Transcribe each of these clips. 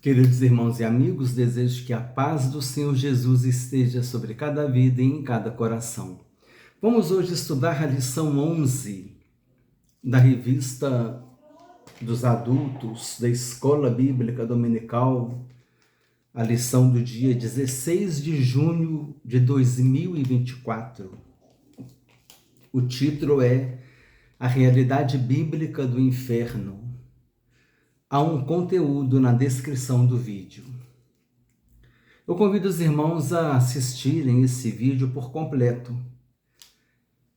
Queridos irmãos e amigos, desejo que a paz do Senhor Jesus esteja sobre cada vida e em cada coração. Vamos hoje estudar a lição 11 da revista dos adultos da Escola Bíblica Dominical, a lição do dia 16 de junho de 2024. O título é A Realidade Bíblica do Inferno. Há um conteúdo na descrição do vídeo. Eu convido os irmãos a assistirem esse vídeo por completo.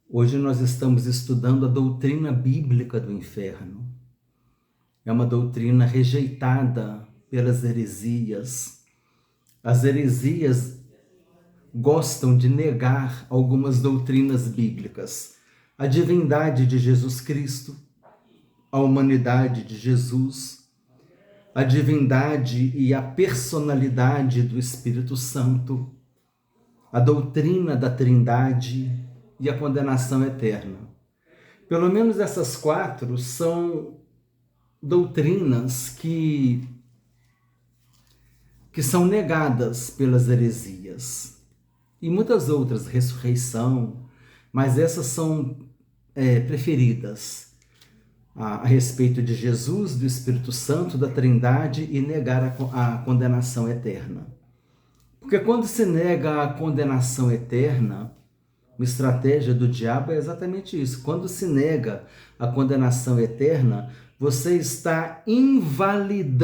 Hoje nós estamos estudando a doutrina bíblica do inferno. É uma doutrina rejeitada pelas heresias. As heresias gostam de negar algumas doutrinas bíblicas. A divindade de Jesus Cristo, a humanidade de Jesus, a divindade e a personalidade do Espírito Santo, a doutrina da Trindade e a condenação eterna. Pelo menos essas quatro são doutrinas que são negadas pelas heresias. E muitas outras, ressurreição, mas essas são preferidas. A respeito de Jesus, do Espírito Santo, da Trindade e negar a condenação eterna. Porque quando se nega a condenação eterna, uma estratégia do diabo é exatamente isso. Quando se nega a condenação eterna, você está invalidando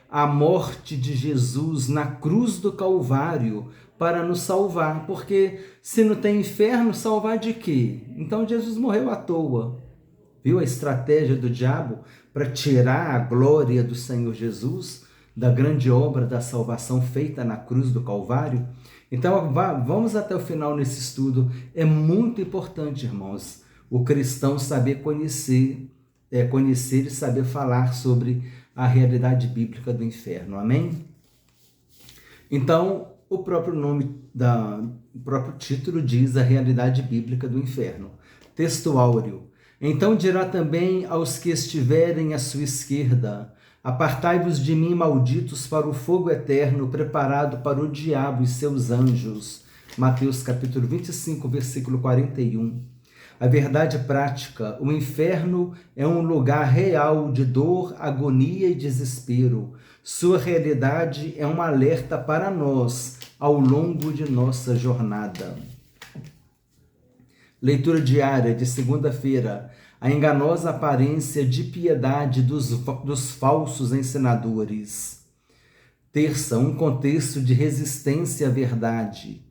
a morte de Jesus na cruz do Calvário para nos salvar. Porque se não tem inferno, salvar de quê? Então Jesus morreu à toa. Viu a estratégia do diabo para tirar a glória do Senhor Jesus, da grande obra da salvação feita na cruz do Calvário? Então, vamos até o final nesse estudo. É muito importante, irmãos, o cristão saber conhecer e saber falar sobre a realidade bíblica do inferno. Amém? Então, o próprio título diz a realidade bíblica do inferno. Texto áureo. Então dirá também aos que estiverem à sua esquerda: apartai-vos de mim, malditos, para o fogo eterno, preparado para o diabo e seus anjos. Mateus capítulo 25, versículo 41. A verdade prática: o inferno é um lugar real de dor, agonia e desespero. Sua realidade é um alerta para nós ao longo de nossa jornada. Leitura diária de segunda-feira. A enganosa aparência de piedade dos falsos ensinadores. Terça, um contexto de resistência à verdade.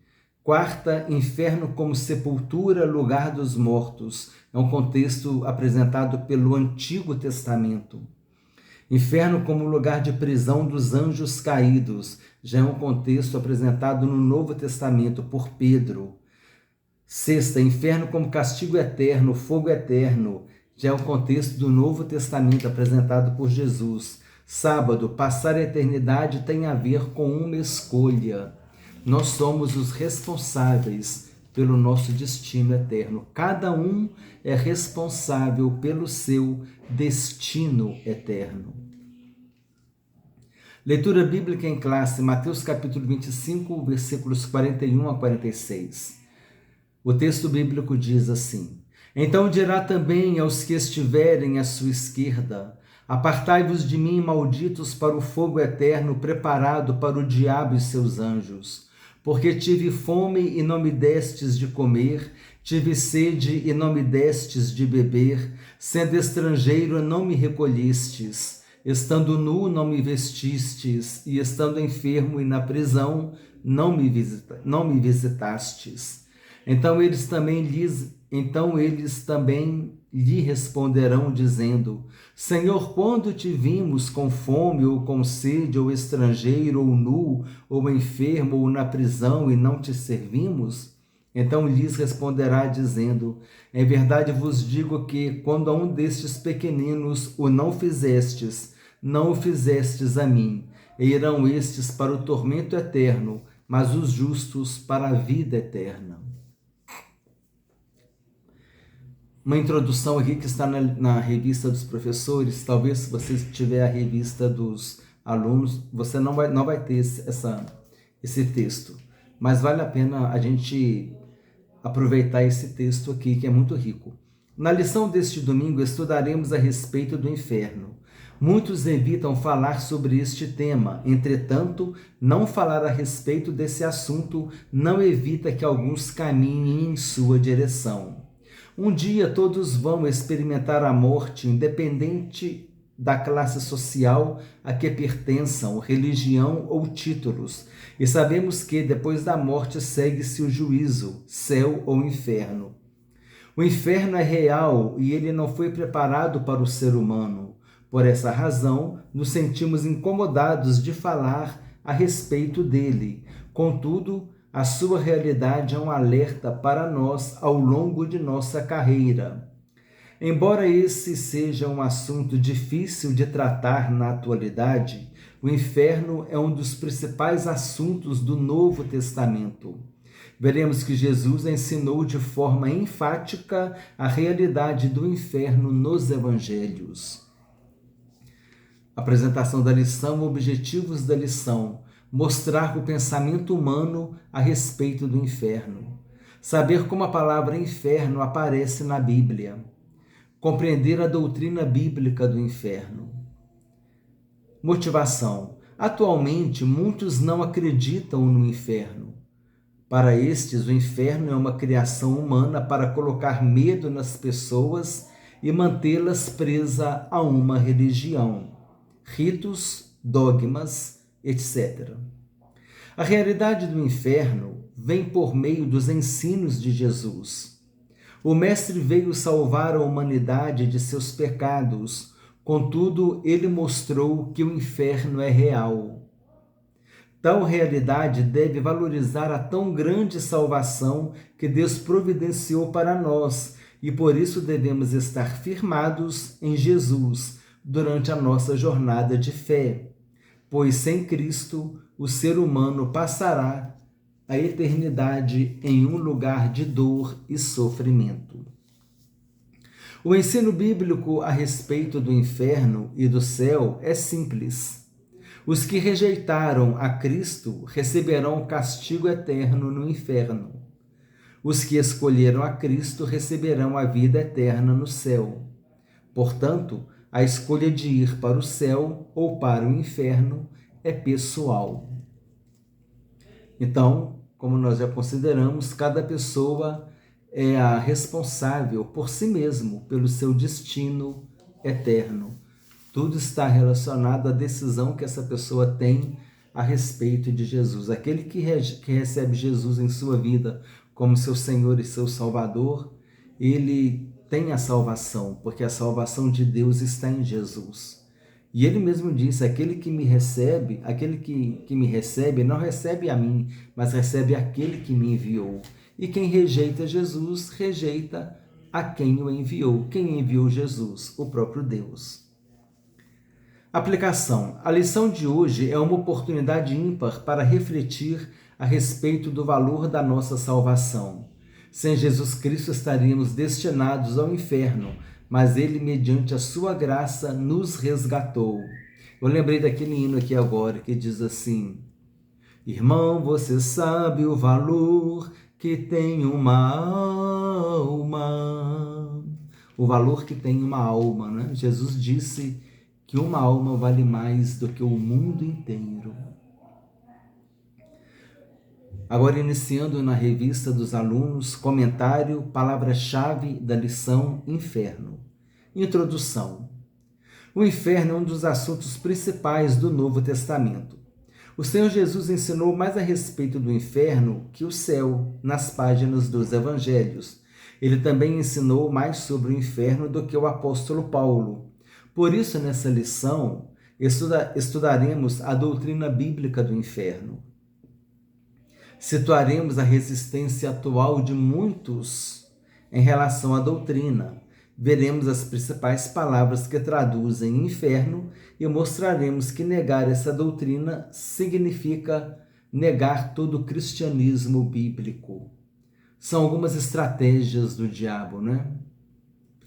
Quarta, inferno como sepultura, lugar dos mortos. É um contexto apresentado pelo Antigo Testamento. Inferno como lugar de prisão dos anjos caídos. Já é um contexto apresentado no Novo Testamento por Pedro. Sexta, inferno como castigo eterno, fogo eterno. Já é o contexto do Novo Testamento apresentado por Jesus. Sábado, passar a eternidade tem a ver com uma escolha. Nós somos os responsáveis pelo nosso destino eterno. Cada um é responsável pelo seu destino eterno. Leitura bíblica em classe, Mateus capítulo 25, versículos 41 a 46. O texto bíblico diz assim: então dirá também aos que estiverem à sua esquerda: apartai-vos de mim, malditos, para o fogo eterno, preparado para o diabo e seus anjos. Porque tive fome e não me destes de comer, tive sede e não me destes de beber, sendo estrangeiro não me recolhestes, estando nu não me vestistes, e estando enfermo e na prisão não me visitastes. Então eles também lhe responderão, dizendo: Senhor, quando te vimos com fome, ou com sede, ou estrangeiro, ou nu, ou enfermo, ou na prisão, e não te servimos? Então lhes responderá, dizendo: em verdade vos digo que, quando a um destes pequeninos o não fizestes, não o fizestes a mim. E irão estes para o tormento eterno, mas os justos para a vida eterna. Uma introdução aqui que está na revista dos professores. Talvez se você tiver a revista dos alunos, você não vai ter esse texto. Mas vale a pena a gente aproveitar esse texto aqui, que é muito rico. Na lição deste domingo, estudaremos a respeito do inferno. Muitos evitam falar sobre este tema, entretanto, não falar a respeito desse assunto não evita que alguns caminhem em sua direção. Um dia todos vão experimentar a morte, independente da classe social a que pertençam, religião ou títulos, e sabemos que depois da morte segue-se o juízo, céu ou inferno. O inferno é real e ele não foi preparado para o ser humano. Por essa razão, nos sentimos incomodados de falar a respeito dele. Contudo, a sua realidade é um alerta para nós ao longo de nossa carreira. Embora esse seja um assunto difícil de tratar na atualidade, o inferno é um dos principais assuntos do Novo Testamento. Veremos que Jesus ensinou de forma enfática a realidade do inferno nos evangelhos. Apresentação da lição, objetivos da lição: mostrar o pensamento humano a respeito do inferno. Saber como a palavra inferno aparece na Bíblia. Compreender a doutrina bíblica do inferno. Motivação: atualmente, muitos não acreditam no inferno. Para estes, o inferno é uma criação humana para colocar medo nas pessoas e mantê-las presas a uma religião, ritos, dogmas, etc. A realidade do inferno vem por meio dos ensinos de Jesus. O Mestre veio salvar a humanidade de seus pecados, contudo, ele mostrou que o inferno é real. Tal realidade deve valorizar a tão grande salvação que Deus providenciou para nós, e por isso devemos estar firmados em Jesus durante a nossa jornada de fé, pois sem Cristo o ser humano passará a eternidade em um lugar de dor e sofrimento. O ensino bíblico a respeito do inferno e do céu é simples. Os que rejeitaram a Cristo receberão castigo eterno no inferno. Os que escolheram a Cristo receberão a vida eterna no céu. Portanto, a escolha de ir para o céu ou para o inferno é pessoal. Então, como nós já consideramos, cada pessoa é a responsável por si mesmo, pelo seu destino eterno. Tudo está relacionado à decisão que essa pessoa tem a respeito de Jesus. Aquele que recebe Jesus em sua vida como seu Senhor e seu Salvador, ele tem a salvação, porque a salvação de Deus está em Jesus. E ele mesmo disse: aquele que me recebe, não recebe a mim, mas recebe aquele que me enviou. E quem rejeita Jesus, rejeita a quem o enviou. Quem enviou Jesus? O próprio Deus. Aplicação. A lição de hoje é uma oportunidade ímpar para refletir a respeito do valor da nossa salvação. Sem Jesus Cristo estaríamos destinados ao inferno, mas ele, mediante a sua graça, nos resgatou. Eu lembrei daquele hino aqui agora, que diz assim: irmão, você sabe o valor que tem uma alma. O valor que tem uma alma, né? Jesus disse que uma alma vale mais do que o mundo inteiro. Agora, iniciando na revista dos alunos, comentário, palavra-chave da lição Inferno. Introdução. O inferno é um dos assuntos principais do Novo Testamento. O Senhor Jesus ensinou mais a respeito do inferno que o céu nas páginas dos evangelhos. Ele também ensinou mais sobre o inferno do que o apóstolo Paulo. Por isso, nessa lição, estudaremos a doutrina bíblica do inferno. Situaremos a resistência atual de muitos em relação à doutrina. Veremos as principais palavras que traduzem inferno e mostraremos que negar essa doutrina significa negar todo o cristianismo bíblico. São algumas estratégias do diabo, né?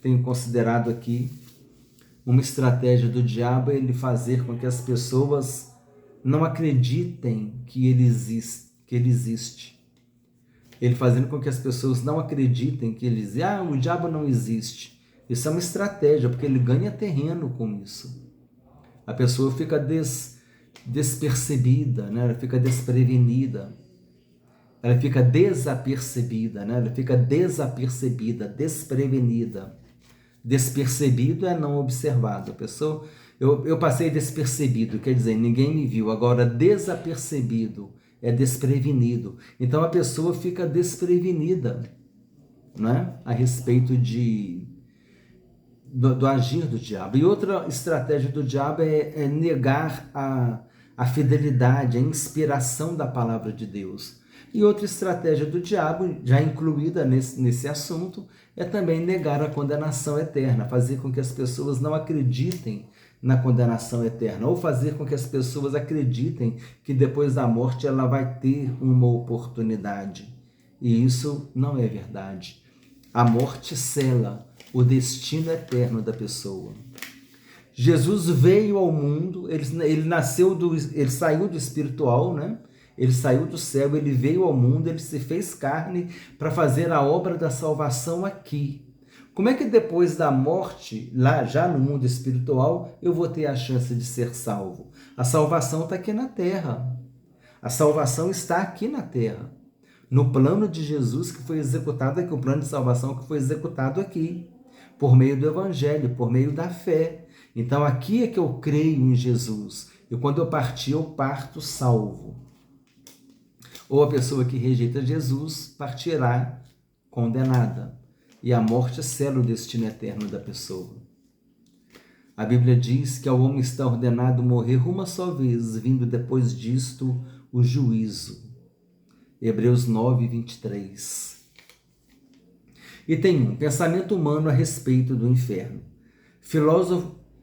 Tenho considerado aqui Uma estratégia do diabo é ele fazer com que as pessoas não acreditem que ele existe. Ele fazendo com que as pessoas não acreditem que ele existe. Ah, o diabo não existe. Isso é uma estratégia, porque ele ganha terreno com isso. A pessoa fica despercebida, né? Ela fica desprevenida. Ela fica desapercebida, né? Ela fica desapercebida, desprevenida. Despercebido é não observado. A pessoa, eu passei despercebido, quer dizer, ninguém me viu. Agora, desapercebido é desprevenido. Então, a pessoa fica desprevenida, né? A respeito do agir do diabo. E outra estratégia do diabo é negar a fidelidade, a inspiração da palavra de Deus. E outra estratégia do diabo, já incluída nesse assunto, é também negar a condenação eterna, fazer com que as pessoas não acreditem na condenação eterna, ou fazer com que as pessoas acreditem que depois da morte ela vai ter uma oportunidade. E isso não é verdade. A morte sela o destino eterno da pessoa. Jesus veio ao mundo, ele saiu do espiritual, né? Ele saiu do céu, ele veio ao mundo, ele se fez carne para fazer a obra da salvação aqui. Como é que depois da morte, lá já no mundo espiritual, eu vou ter a chance de ser salvo? A salvação está aqui na terra. A salvação está aqui na terra. No plano de Jesus que foi executado aqui, o plano de salvação que foi executado aqui, por meio do Evangelho, por meio da fé. Então aqui é que eu creio em Jesus. E quando eu partir, eu parto salvo. Ou a pessoa que rejeita Jesus partirá condenada. E a morte sela o destino eterno da pessoa. A Bíblia diz que ao homem está ordenado morrer uma só vez, vindo depois disto o juízo. Hebreus 9, 23. E tem pensamento humano a respeito do inferno.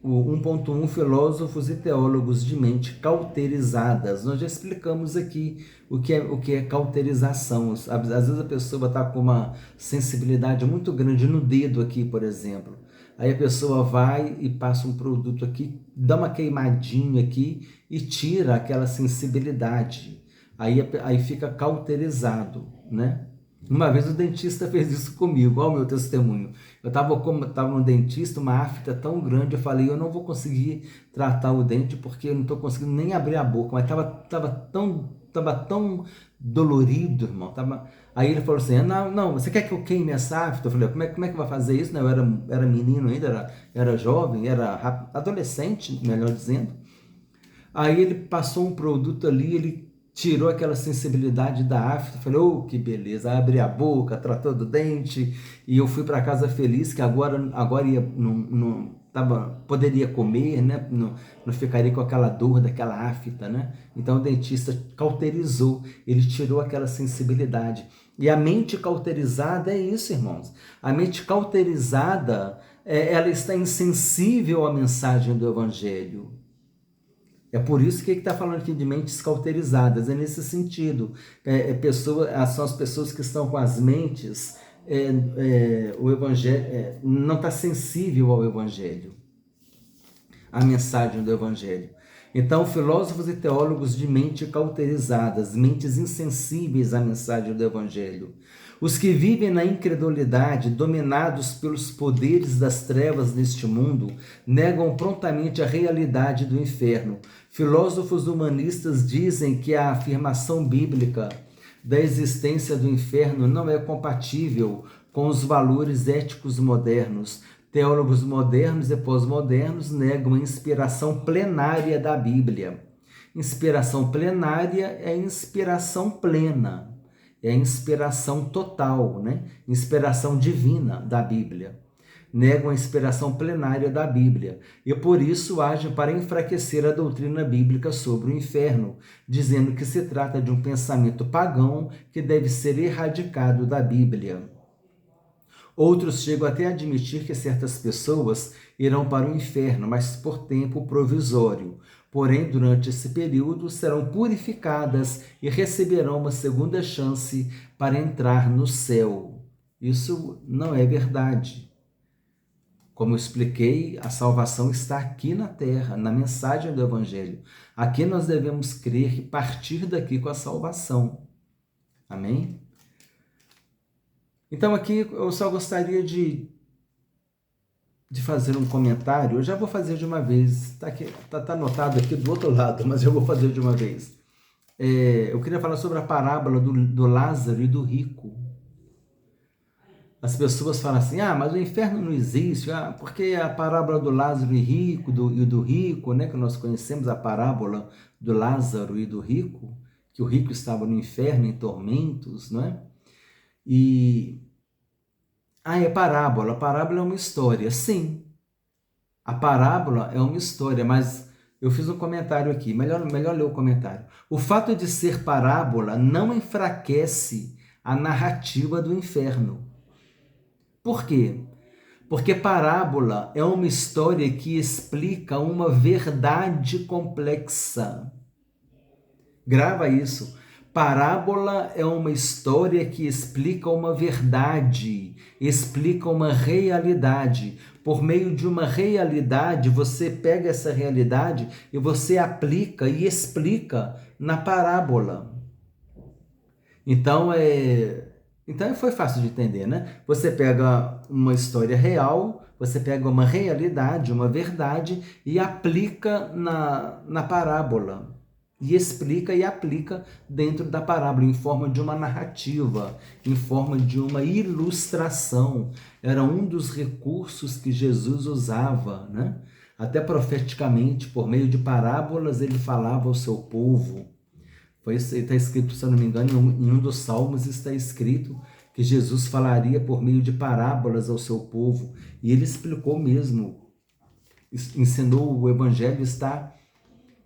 1.1 Filósofos e teólogos de mente cauterizadas. Nós já explicamos aqui o que é cauterização. Às vezes a pessoa está com uma sensibilidade muito grande no dedo aqui, por exemplo. Aí a pessoa vai e passa um produto aqui, dá uma queimadinha aqui e tira aquela sensibilidade. Aí fica cauterizado, né? Uma vez o dentista fez isso comigo, olha o meu testemunho. Eu estava no dentista, uma afta tão grande, eu falei, eu não vou conseguir tratar o dente porque eu não estou conseguindo nem abrir a boca, mas estava tão dolorido, irmão. Aí ele falou assim, não, você quer que eu queime essa afta? Eu falei, como é que vai fazer isso? Eu era menino ainda, era jovem, era adolescente, melhor dizendo. Aí ele passou um produto ali, ele tirou aquela sensibilidade da afta, falei, oh, que beleza, abri a boca, tratou do dente, e eu fui para casa feliz, que agora poderia comer, né? Não ficaria com aquela dor daquela afta, né? Então o dentista cauterizou, ele tirou aquela sensibilidade. E a mente cauterizada é isso, irmãos. A mente cauterizada, ela está insensível à mensagem do Evangelho. É por isso que ele está falando aqui de mentes cauterizadas, é nesse sentido. São as pessoas que estão com as mentes, o Evangelho não está sensível ao Evangelho, à mensagem do Evangelho. Então, filósofos e teólogos de mente cauterizadas, mentes insensíveis à mensagem do Evangelho. Os que vivem na incredulidade, dominados pelos poderes das trevas neste mundo, negam prontamente a realidade do inferno. Filósofos humanistas dizem que a afirmação bíblica da existência do inferno não é compatível com os valores éticos modernos. Teólogos modernos e pós-modernos negam a inspiração plenária da Bíblia. Inspiração plenária é inspiração plena. É a inspiração total, né? Inspiração divina da Bíblia. Negam a inspiração plenária da Bíblia e por isso agem para enfraquecer a doutrina bíblica sobre o inferno, dizendo que se trata de um pensamento pagão que deve ser erradicado da Bíblia. Outros chegam até a admitir que certas pessoas irão para o inferno, mas por tempo provisório. Porém, durante esse período, serão purificadas e receberão uma segunda chance para entrar no céu. Isso não é verdade. Como eu expliquei, a salvação está aqui na terra, na mensagem do Evangelho. Aqui nós devemos crer e partir daqui com a salvação. Amém? Então aqui eu só gostaria de fazer um comentário. Eu já vou fazer de uma vez. Tá anotado aqui do outro lado, mas eu vou fazer de uma vez. Eu queria falar sobre a parábola do Lázaro e do rico. As pessoas falam assim, mas o inferno não existe, porque a parábola do Lázaro e do rico, né, que nós conhecemos a parábola do Lázaro e do rico, que o rico estava no inferno em tormentos, não é? A parábola é uma história, sim, a parábola é uma história, mas eu fiz um comentário aqui, melhor ler o comentário. O fato de ser parábola não enfraquece a narrativa do inferno. Por quê? Porque parábola é uma história que explica uma verdade complexa. Grava isso. Parábola é uma história que explica uma verdade, explica uma realidade. Por meio de uma realidade, você pega essa realidade e você aplica e explica na parábola. Então foi fácil de entender, né? Você pega uma história real, você pega uma realidade, uma verdade e aplica na parábola. E explica e aplica dentro da parábola, em forma de uma narrativa, em forma de uma ilustração. Era um dos recursos que Jesus usava, né? Até profeticamente, por meio de parábolas, ele falava ao seu povo. Está escrito, se eu não me engano, em um dos salmos está escrito que Jesus falaria por meio de parábolas ao seu povo. E ele explicou mesmo, ensinou o evangelho,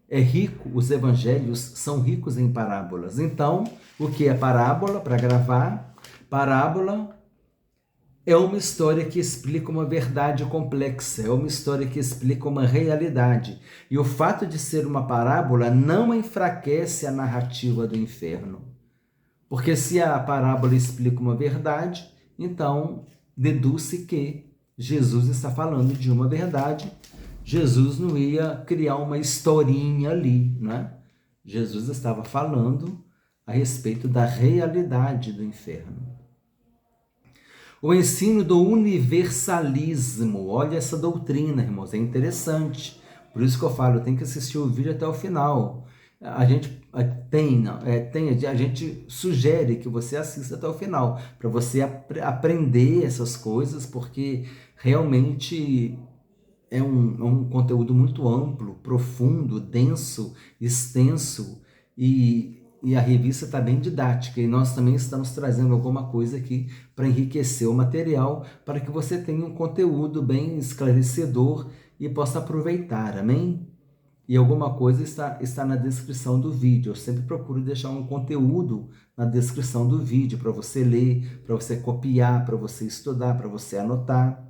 é rico, os evangelhos são ricos em parábolas. Então, o que é parábola? Para gravar, parábola é uma história que explica uma verdade complexa, é uma história que explica uma realidade. E o fato de ser uma parábola não enfraquece a narrativa do inferno. Porque se a parábola explica uma verdade, então deduz-se que Jesus está falando de uma verdade. Jesus não ia criar uma historinha ali, né? Jesus estava falando a respeito da realidade do inferno. O ensino do universalismo. Olha essa doutrina, irmãos, é interessante. Por isso que eu falo, tem que assistir o vídeo até o final. A gente sugere que você assista até o final, para você aprender essas coisas, porque realmente é um conteúdo muito amplo, profundo, denso, extenso, e a revista está bem didática, e nós também estamos trazendo alguma coisa aqui para enriquecer o material, para que você tenha um conteúdo bem esclarecedor e possa aproveitar, amém? E alguma coisa está na descrição do vídeo. Eu sempre procuro deixar um conteúdo na descrição do vídeo para você ler, para você copiar, para você estudar, para você anotar.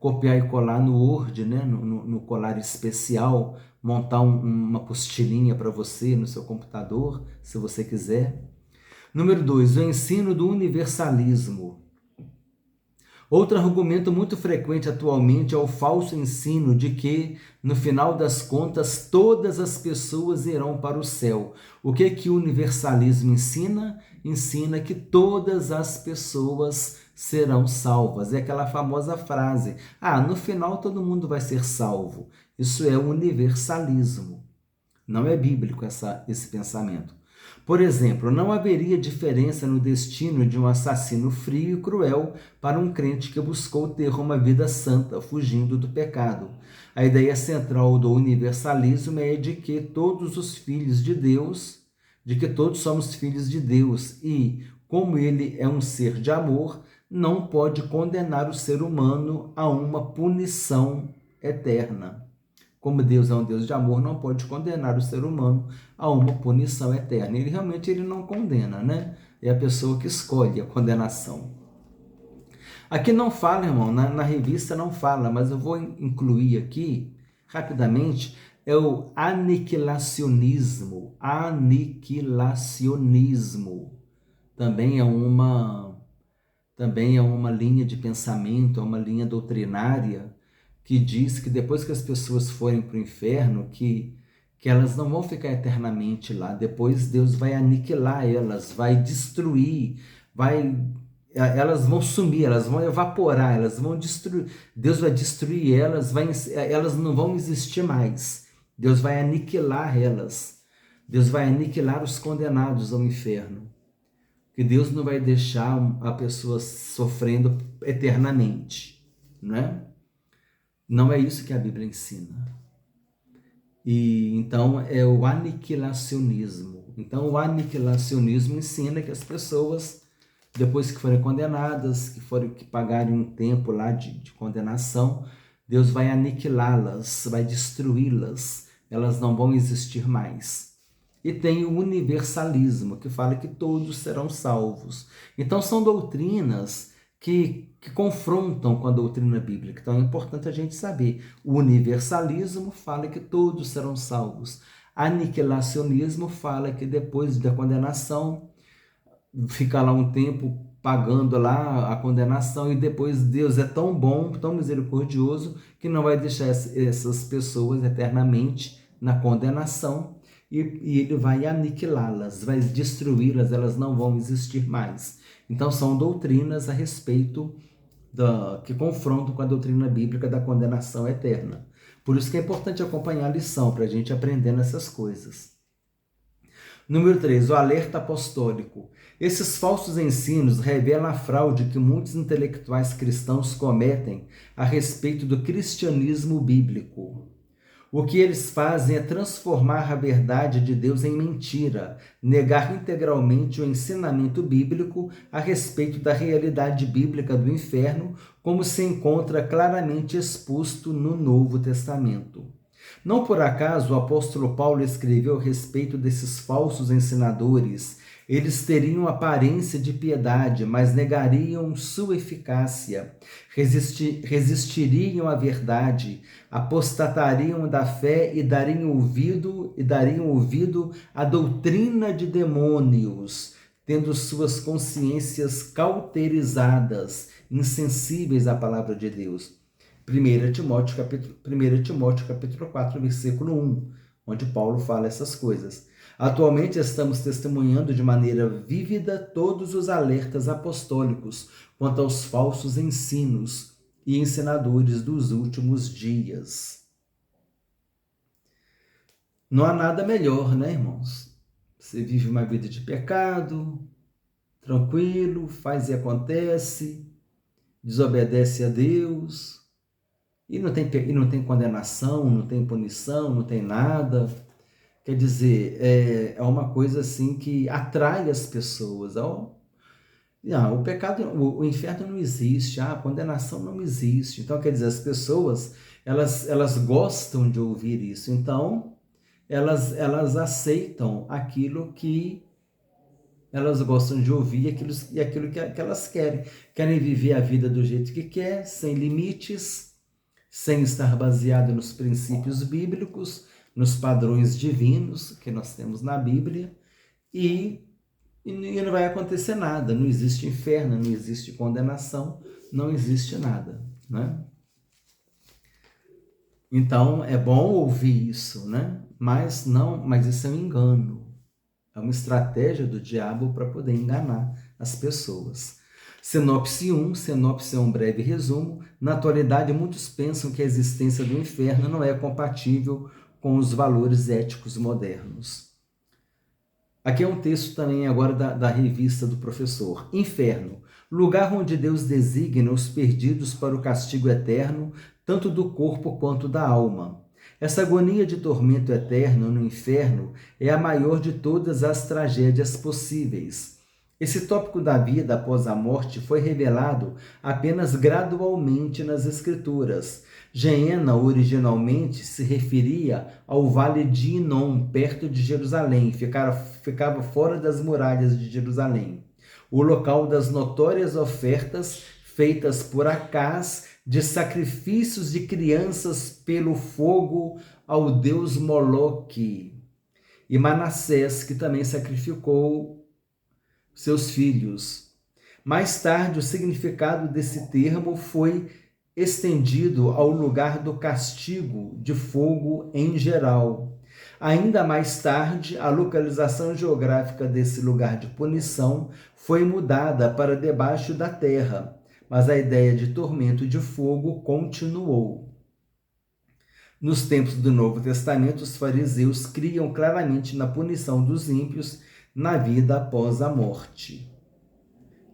Copiar e colar no Word, né? no colar especial, montar uma apostilinha para você no seu computador, se você quiser. Número 2, o ensino do universalismo. Outro argumento muito frequente atualmente é o falso ensino de que, no final das contas, todas as pessoas irão para o céu. O que o universalismo ensina? Ensina que todas as pessoas serão salvas. É aquela famosa frase, no final todo mundo vai ser salvo. Isso é o universalismo. Não é bíblico esse pensamento. Por exemplo, não haveria diferença no destino de um assassino frio e cruel para um crente que buscou ter uma vida santa, fugindo do pecado. A ideia central do universalismo é de que todos os filhos de Deus, de que todos somos filhos de Deus e, como ele é um ser de amor, não pode condenar o ser humano a uma punição eterna. Como Deus é um Deus de amor, não pode condenar o ser humano a uma punição eterna. Ele não condena, né? É a pessoa que escolhe a condenação. Aqui não fala, irmão, na revista não fala, mas eu vou incluir aqui, rapidamente, é o aniquilacionismo. Aniquilacionismo. Também é uma linha de pensamento, é uma linha doutrinária que diz que depois que as pessoas forem para o inferno, que elas não vão ficar eternamente lá. Depois Deus vai aniquilar elas, vai destruir, elas vão sumir, elas vão evaporar, elas vão destruir. Deus vai destruir elas, elas não vão existir mais. Deus vai aniquilar elas. Deus vai aniquilar os condenados ao inferno. Que Deus não vai deixar a pessoa sofrendo eternamente, né? Não é isso que a Bíblia ensina. E então é o aniquilacionismo. Então o aniquilacionismo ensina que as pessoas, depois que forem condenadas, que pagarem um tempo lá de condenação, Deus vai aniquilá-las, vai destruí-las, elas não vão existir mais. E tem o universalismo, que fala que todos serão salvos. Então são doutrinas que confrontam com a doutrina bíblica. Então é importante a gente saber. O universalismo fala que todos serão salvos. Aniquilacionismo fala que depois da condenação, fica lá um tempo pagando lá a condenação e depois Deus é tão bom, tão misericordioso, que não vai deixar essas pessoas eternamente na condenação e ele vai aniquilá-las, vai destruí-las, elas não vão existir mais. Então são doutrinas a respeito que confrontam com a doutrina bíblica da condenação eterna. Por isso que é importante acompanhar a lição, para a gente aprender nessas coisas. Número 3, o alerta apostólico. Esses falsos ensinos revelam a fraude que muitos intelectuais cristãos cometem a respeito do cristianismo bíblico. O que eles fazem é transformar a verdade de Deus em mentira, negar integralmente o ensinamento bíblico a respeito da realidade bíblica do inferno, como se encontra claramente exposto no Novo Testamento. Não por acaso o apóstolo Paulo escreveu a respeito desses falsos ensinadores. Eles teriam aparência de piedade, mas negariam sua eficácia, resistiriam à verdade, apostatariam da fé e dariam ouvido à doutrina de demônios, tendo suas consciências cauterizadas, insensíveis à palavra de Deus. 1 Timóteo capítulo 4, versículo 1, onde Paulo fala essas coisas. Atualmente estamos testemunhando de maneira vívida todos os alertas apostólicos quanto aos falsos ensinos e ensinadores dos últimos dias. Não há nada melhor, né, irmãos? Você vive uma vida de pecado, tranquilo, faz e acontece, desobedece a Deus, e não tem condenação, não tem punição, não tem nada. Quer dizer, é uma coisa assim que atrai as pessoas. O pecado, o inferno não existe, a condenação não existe. Então, quer dizer, as pessoas, elas gostam de ouvir isso. Então, elas aceitam aquilo que elas gostam de ouvir e aquilo que elas querem. Querem viver a vida do jeito que quer, sem limites, sem estar baseado nos princípios bíblicos, nos padrões divinos que nós temos na Bíblia, e não vai acontecer nada. Não existe inferno, não existe condenação, não existe nada, né? Então é bom ouvir isso, né? Mas isso é um engano, é uma estratégia do diabo para poder enganar as pessoas. Sinopse 1, sinopse é um breve resumo. Na atualidade, muitos pensam que a existência do inferno não é compatível com os valores éticos modernos. Aqui é um texto também agora da revista do professor. Inferno, lugar onde Deus designa os perdidos para o castigo eterno, tanto do corpo quanto da alma. Essa agonia de tormento eterno no inferno é a maior de todas as tragédias possíveis. Esse tópico da vida após a morte foi revelado apenas gradualmente nas Escrituras. Geena originalmente se referia ao vale de Inom, perto de Jerusalém, ficava fora das muralhas de Jerusalém. O local das notórias ofertas feitas por Acás de sacrifícios de crianças pelo fogo ao deus Moloque. E Manassés, que também sacrificou seus filhos. Mais tarde, o significado desse termo foi estendido ao lugar do castigo de fogo em geral. Ainda mais tarde, a localização geográfica desse lugar de punição foi mudada para debaixo da terra, mas a ideia de tormento de fogo continuou. Nos tempos do Novo Testamento, os fariseus criam claramente na punição dos ímpios na vida após a morte.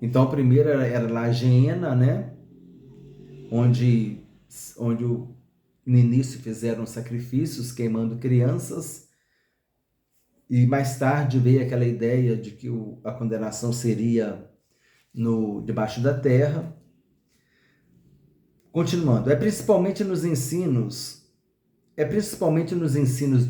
Então, a primeira era lá a Geena, né? Onde no início fizeram sacrifícios queimando crianças, e mais tarde veio aquela ideia de que a condenação seria debaixo da terra. Continuando, é principalmente nos ensinos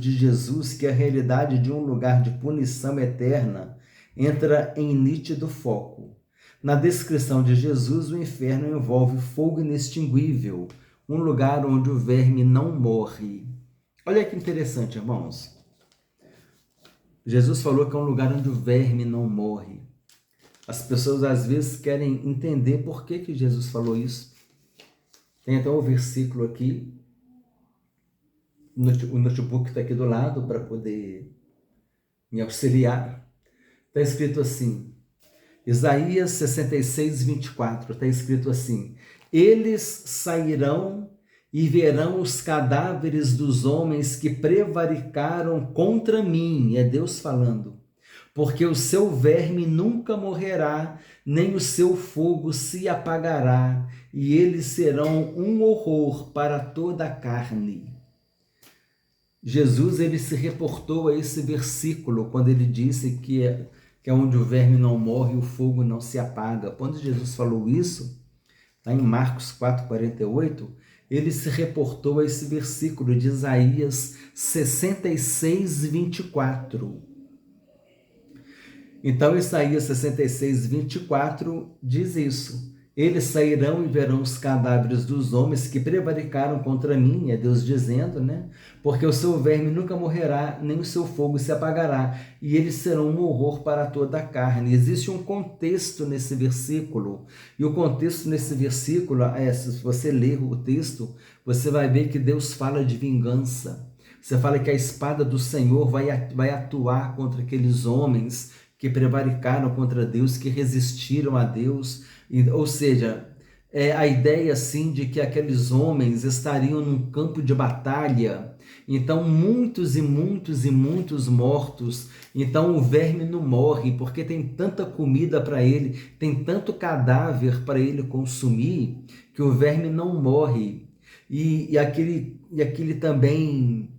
de Jesus que a realidade de um lugar de punição eterna entra em nítido foco. Na descrição de Jesus, o inferno envolve fogo inextinguível, um lugar onde o verme não morre. Olha que interessante, irmãos. Jesus falou que é um lugar onde o verme não morre. As pessoas às vezes querem entender por que Jesus falou isso. Tem até um versículo aqui, o notebook está aqui do lado para poder me auxiliar. Está escrito assim, Isaías 66, 24, está escrito assim: eles sairão e verão os cadáveres dos homens que prevaricaram contra mim, é Deus falando, porque o seu verme nunca morrerá, nem o seu fogo se apagará, e eles serão um horror para toda a carne. Jesus, ele se reportou a esse versículo quando ele disse que é onde o verme não morre e o fogo não se apaga. Quando Jesus falou isso, lá em Marcos 4,48, ele se reportou a esse versículo de Isaías 66, 24. Então, Isaías 66, 24 diz isso. Eles sairão e verão os cadáveres dos homens que prevaricaram contra mim, é Deus dizendo, né? Porque o seu verme nunca morrerá, nem o seu fogo se apagará, e eles serão um horror para toda a carne. Existe um contexto nesse versículo, e o contexto nesse versículo, se você ler o texto, você vai ver que Deus fala de vingança. Você fala que a espada do Senhor vai atuar contra aqueles homens que prevaricaram contra Deus, que resistiram a Deus. Ou seja, a ideia assim de que aqueles homens estariam num campo de batalha, então muitos e muitos e muitos mortos, então o verme não morre, porque tem tanta comida para ele, tem tanto cadáver para ele consumir, que o verme não morre. E aquele também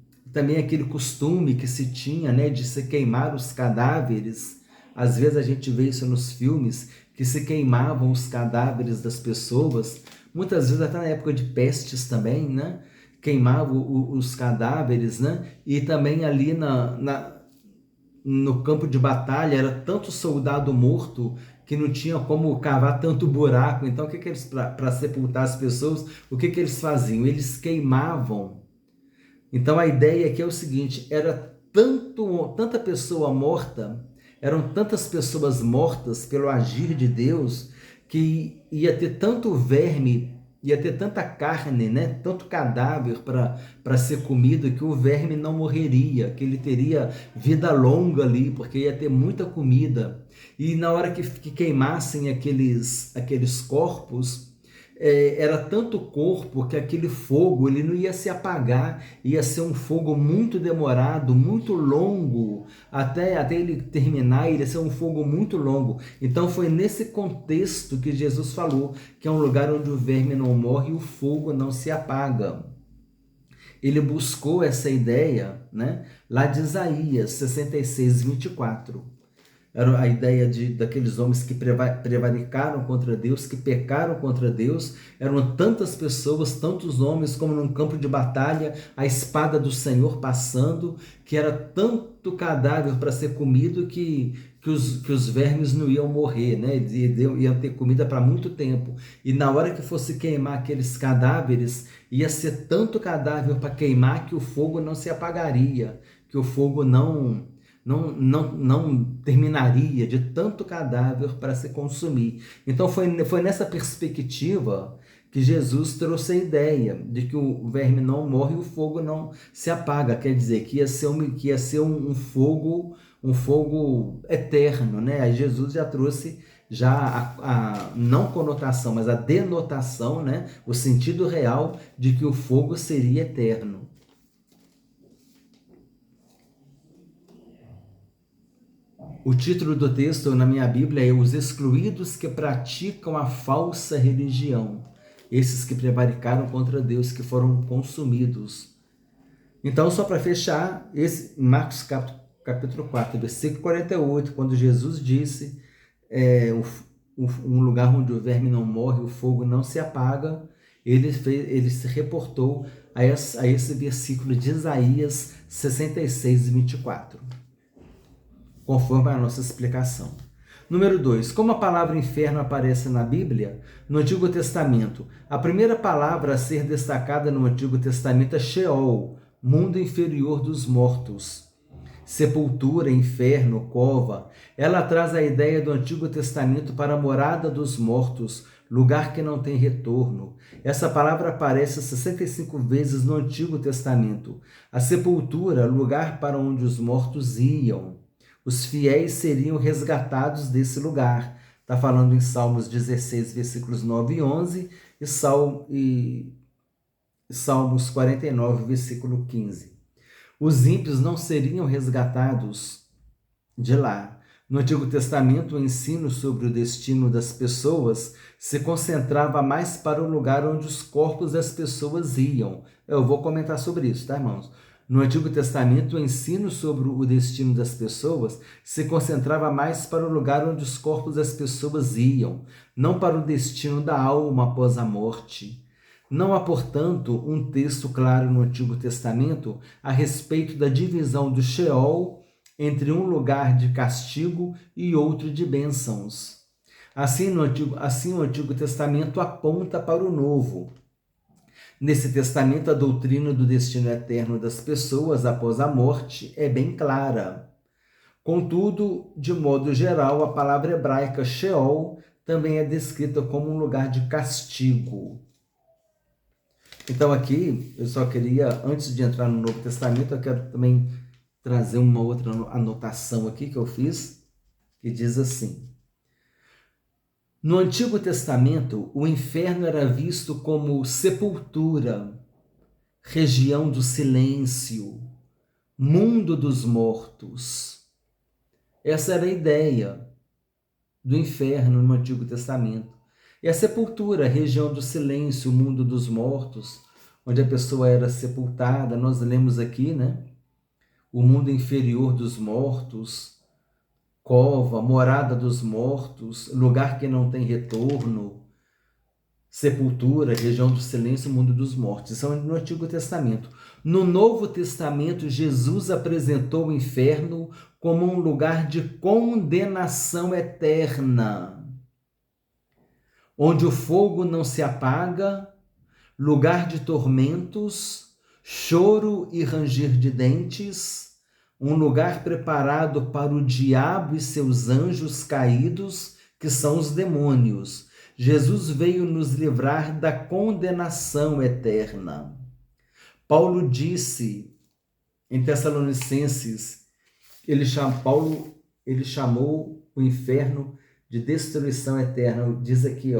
aquele costume que se tinha, né, de se queimar os cadáveres. Às vezes a gente vê isso nos filmes, que se queimavam os cadáveres das pessoas, muitas vezes até na época de pestes também, né? Queimavam os cadáveres, né? E também ali no campo de batalha era tanto soldado morto que não tinha como cavar tanto buraco. Então, para sepultar as pessoas, o que eles faziam? Eles queimavam. Então, a ideia aqui é o seguinte: era tanta pessoa morta, eram tantas pessoas mortas pelo agir de Deus, que ia ter tanto verme, ia ter tanta carne, né? Tanto cadáver para ser comido, que o verme não morreria, que ele teria vida longa ali, porque ia ter muita comida. E na hora que queimassem aqueles corpos, era tanto corpo que aquele fogo ele não ia se apagar, ia ser um fogo muito demorado, muito longo, até ele terminar, ia ser um fogo muito longo. Então foi nesse contexto que Jesus falou que é um lugar onde o verme não morre e o fogo não se apaga. Ele buscou essa ideia, né, lá de Isaías 66, 24. Era a ideia daqueles homens que prevaricaram contra Deus, que pecaram contra Deus. Eram tantas pessoas, tantos homens, como num campo de batalha, a espada do Senhor passando, que era tanto cadáver para ser comido que os vermes não iam morrer, né? Iam ter comida para muito tempo. E na hora que fosse queimar aqueles cadáveres, ia ser tanto cadáver para queimar que o fogo não se apagaria, que o fogo não terminaria, de tanto cadáver para se consumir. Então foi nessa perspectiva que Jesus trouxe a ideia de que o verme não morre e o fogo não se apaga. Quer dizer, que ia ser um fogo eterno, né? Aí Jesus já trouxe já a não conotação, mas a denotação, né? O sentido real de que o fogo seria eterno. O título do texto na minha Bíblia é Os excluídos que praticam a falsa religião. Esses que prevaricaram contra Deus, que foram consumidos. Então, só para fechar, Marcos capítulo 4, versículo 48, quando Jesus disse um lugar onde o verme não morre, o fogo não se apaga, ele se reportou a esse versículo de Isaías 66, 24. Conforme a nossa explicação. Número 2. Como a palavra inferno aparece na Bíblia, no Antigo Testamento, a primeira palavra a ser destacada no Antigo Testamento é Sheol, mundo inferior dos mortos. Sepultura, inferno, cova. Ela traz a ideia do Antigo Testamento para a morada dos mortos, lugar que não tem retorno. Essa palavra aparece 65 vezes no Antigo Testamento. A sepultura, lugar para onde os mortos iam. Os fiéis seriam resgatados desse lugar. Está falando em Salmos 16, versículos 9 e 11 e Salmos 49, versículo 15. Os ímpios não seriam resgatados de lá. No Antigo Testamento, o ensino sobre o destino das pessoas se concentrava mais para o lugar onde os corpos das pessoas iam. Eu vou comentar sobre isso, tá, irmãos? No Antigo Testamento, o ensino sobre o destino das pessoas se concentrava mais para o lugar onde os corpos das pessoas iam, não para o destino da alma após a morte. Não há, portanto, um texto claro no Antigo Testamento a respeito da divisão do Sheol entre um lugar de castigo e outro de bênçãos. Assim, o Antigo Testamento aponta para o Novo. Nesse testamento, a doutrina do destino eterno das pessoas após a morte é bem clara. Contudo, de modo geral, a palavra hebraica Sheol também é descrita como um lugar de castigo. Então aqui, eu só queria, antes de entrar no Novo Testamento, eu quero também trazer uma outra anotação aqui que eu fiz, que diz assim: no Antigo Testamento, o inferno era visto como sepultura, região do silêncio, mundo dos mortos. Essa era a ideia do inferno no Antigo Testamento. E a sepultura, região do silêncio, mundo dos mortos, onde a pessoa era sepultada. Nós lemos aqui, né? O mundo inferior dos mortos, cova, morada dos mortos, lugar que não tem retorno, sepultura, região do silêncio, mundo dos mortos. Isso é no Antigo Testamento. No Novo Testamento, Jesus apresentou o inferno como um lugar de condenação eterna, onde o fogo não se apaga, lugar de tormentos, choro e ranger de dentes, um lugar preparado para o diabo e seus anjos caídos, que são os demônios. Jesus veio nos livrar da condenação eterna. Paulo disse em Tessalonicenses, ele chamou o inferno de destruição eterna. Diz aqui,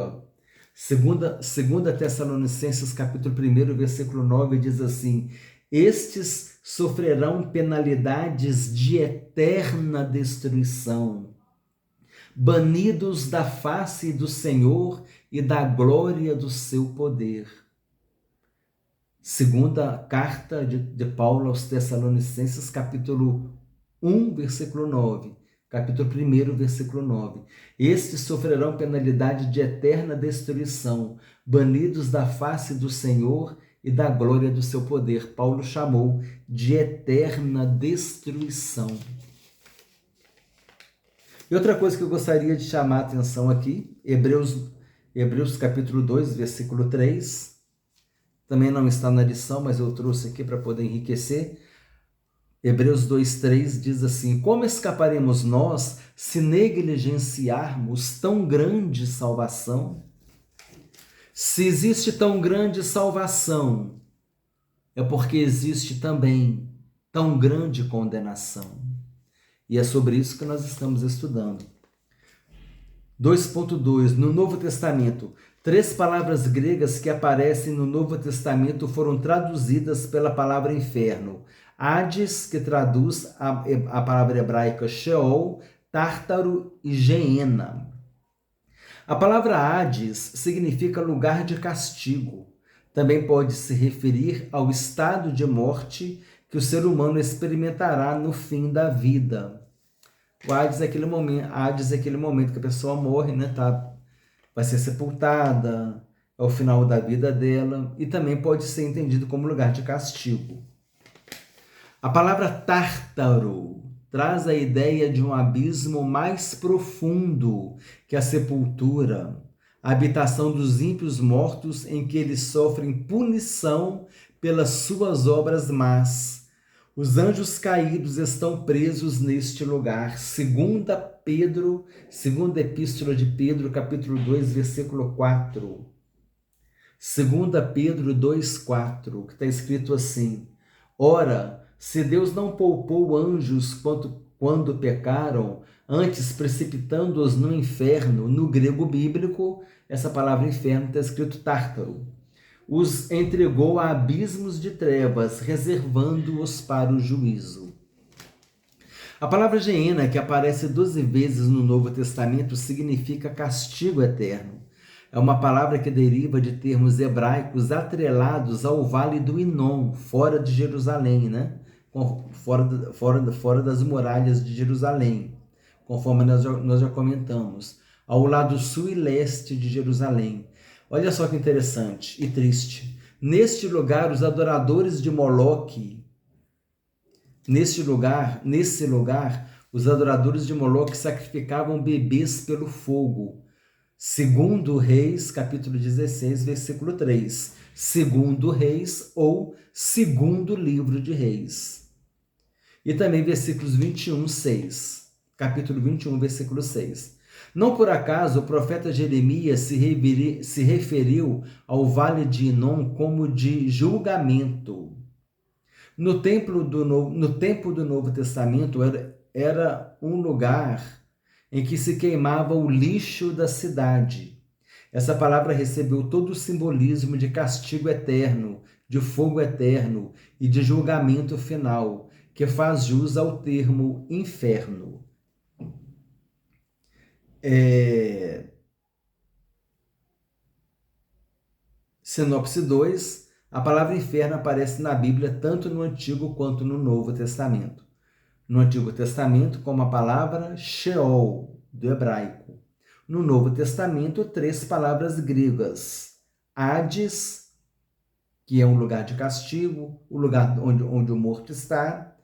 segunda Tessalonicenses, capítulo 1, versículo 9, diz assim: estes sofrerão penalidades de eterna destruição, banidos da face do Senhor e da glória do seu poder. Segunda carta de Paulo aos Tessalonicenses, capítulo 1, versículo 9. Capítulo 1, versículo 9. Estes sofrerão penalidade de eterna destruição, banidos da face do Senhor e da glória do seu poder. Paulo chamou de eterna destruição. E outra coisa que eu gostaria de chamar a atenção aqui, Hebreus capítulo 2, versículo 3. Também não está na lição, mas eu trouxe aqui para poder enriquecer. Hebreus 2:3 diz assim: como escaparemos nós se negligenciarmos tão grande salvação? Se existe tão grande salvação, é porque existe também tão grande condenação. E é sobre isso que nós estamos estudando. 2.2. No Novo Testamento, 3 palavras gregas que aparecem no Novo Testamento foram traduzidas pela palavra inferno. Hades, que traduz a palavra hebraica Sheol, Tártaro e Geena. A palavra Hades significa lugar de castigo. Também pode se referir ao estado de morte que o ser humano experimentará no fim da vida. O Hades é aquele momento que a pessoa morre, né? Vai ser sepultada, é o final da vida dela, e também pode ser entendido como lugar de castigo. A palavra Tártaro traz a ideia de um abismo mais profundo que a sepultura, a habitação dos ímpios mortos em que eles sofrem punição pelas suas obras más. Os anjos caídos estão presos neste lugar. Segunda Epístola de Pedro, capítulo 2, versículo 4. Segunda Pedro 2:4, que está escrito assim: Ora, se Deus não poupou anjos quando pecaram, antes precipitando-os no inferno, no grego bíblico, essa palavra inferno está escrito tártaro, os entregou a abismos de trevas, reservando-os para o juízo. A palavra Geena, que aparece 12 vezes no Novo Testamento, significa castigo eterno. É uma palavra que deriva de termos hebraicos atrelados ao Vale do Inom, fora de Jerusalém, né? Fora das muralhas de Jerusalém, conforme nós já comentamos, ao lado sul e leste de Jerusalém. Olha só que interessante e triste. Neste lugar, os adoradores de Moloque, nesse lugar, os adoradores de Moloque sacrificavam bebês pelo fogo. Segundo Reis, capítulo 16, versículo 3. Segundo Reis ou segundo livro de Reis. E também versículos 21, 6. Capítulo 21, versículo 6. Não por acaso o profeta Jeremias se referiu ao Vale de Inom como de julgamento. No tempo do Novo Testamento era um lugar em que se queimava o lixo da cidade. Essa palavra recebeu todo o simbolismo de castigo eterno, de fogo eterno e de julgamento final, que faz jus ao termo inferno. Sinopse 2, a palavra inferno aparece na Bíblia tanto no Antigo quanto no Novo Testamento. No Antigo Testamento, como a palavra Sheol, do hebraico. No Novo Testamento, 3 palavras gregas. Hades, que é um lugar de castigo, o lugar onde o morto está.